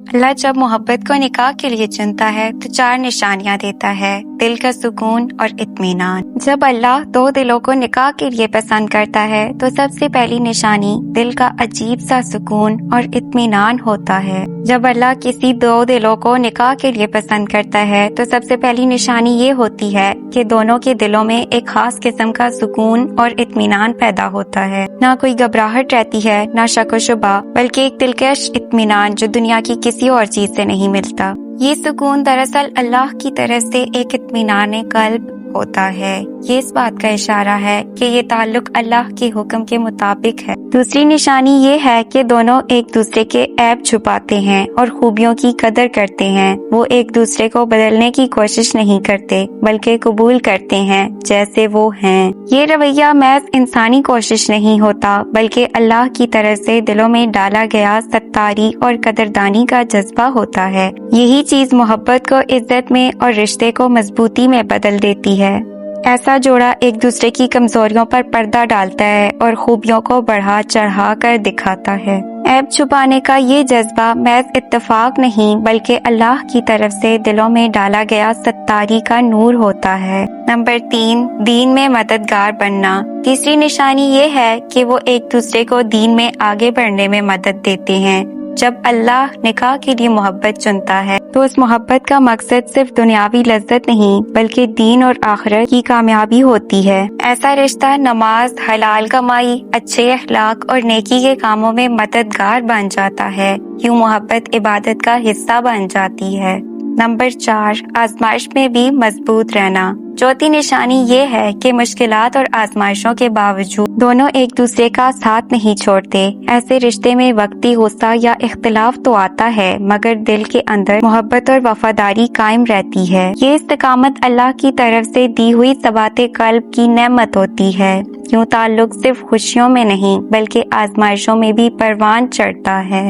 اللہ جب محبت کو نکاح کے لیے چنتا ہے تو 4 نشانیاں دیتا ہے: دل کا سکون اور اطمینان۔ جب اللہ 2 دلوں کو نکاح کے لیے پسند کرتا ہے تو سب سے پہلی نشانی دل کا عجیب سا سکون اور اطمینان ہوتا ہے۔ جب اللہ کسی 2 دلوں کو نکاح کے لیے پسند کرتا ہے تو سب سے پہلی نشانی یہ ہوتی ہے کہ دونوں کے دلوں میں ایک خاص قسم کا سکون اور اطمینان پیدا ہوتا ہے۔ نہ کوئی گھبراہٹ رہتی ہے، نہ شک و شبہ، بلکہ ایک دلکش اطمینان جو دنیا کی کسی اور چیز سے نہیں ملتا۔ یہ سکون دراصل اللہ کی طرف سے ایک اطمینان قلب ہوتا ہے۔ یہ اس بات کا اشارہ ہے کہ یہ تعلق اللہ کے حکم کے مطابق ہے۔ دوسری نشانی یہ ہے کہ دونوں ایک دوسرے کے عیب چھپاتے ہیں اور خوبیوں کی قدر کرتے ہیں۔ وہ ایک دوسرے کو بدلنے کی کوشش نہیں کرتے بلکہ قبول کرتے ہیں جیسے وہ ہیں۔ یہ رویہ محض انسانی کوشش نہیں ہوتا بلکہ اللہ کی طرف سے دلوں میں ڈالا گیا ستاری اور قدردانی کا جذبہ ہوتا ہے۔ یہی چیز محبت کو عزت میں اور رشتے کو مضبوطی میں بدل دیتی ہے۔ ایسا جوڑا ایک دوسرے کی کمزوریوں پر پردہ ڈالتا ہے اور خوبیوں کو بڑھا چڑھا کر دکھاتا ہے۔ عیب چھپانے کا یہ جذبہ محض اتفاق نہیں بلکہ اللہ کی طرف سے دلوں میں ڈالا گیا ستاری کا نور ہوتا ہے۔ نمبر 3، دین میں مددگار بننا۔ تیسری نشانی یہ ہے کہ وہ ایک دوسرے کو دین میں آگے بڑھنے میں مدد دیتے ہیں۔ جب اللہ نکاح کے لیے محبت چنتا ہے تو اس محبت کا مقصد صرف دنیاوی لذت نہیں بلکہ دین اور آخرت کی کامیابی ہوتی ہے۔ ایسا رشتہ نماز، حلال کمائی، اچھے اخلاق اور نیکی کے کاموں میں مددگار بن جاتا ہے۔ یوں محبت عبادت کا حصہ بن جاتی ہے۔ نمبر 4، آزمائش میں بھی مضبوط رہنا۔ چوتھی نشانی یہ ہے کہ مشکلات اور آزمائشوں کے باوجود دونوں ایک دوسرے کا ساتھ نہیں چھوڑتے۔ ایسے رشتے میں وقتی غصہ یا اختلاف تو آتا ہے مگر دل کے اندر محبت اور وفاداری قائم رہتی ہے۔ یہ استقامت اللہ کی طرف سے دی ہوئی ثبات قلب کی نعمت ہوتی ہے۔ یوں تعلق صرف خوشیوں میں نہیں بلکہ آزمائشوں میں بھی پروان چڑھتا ہے۔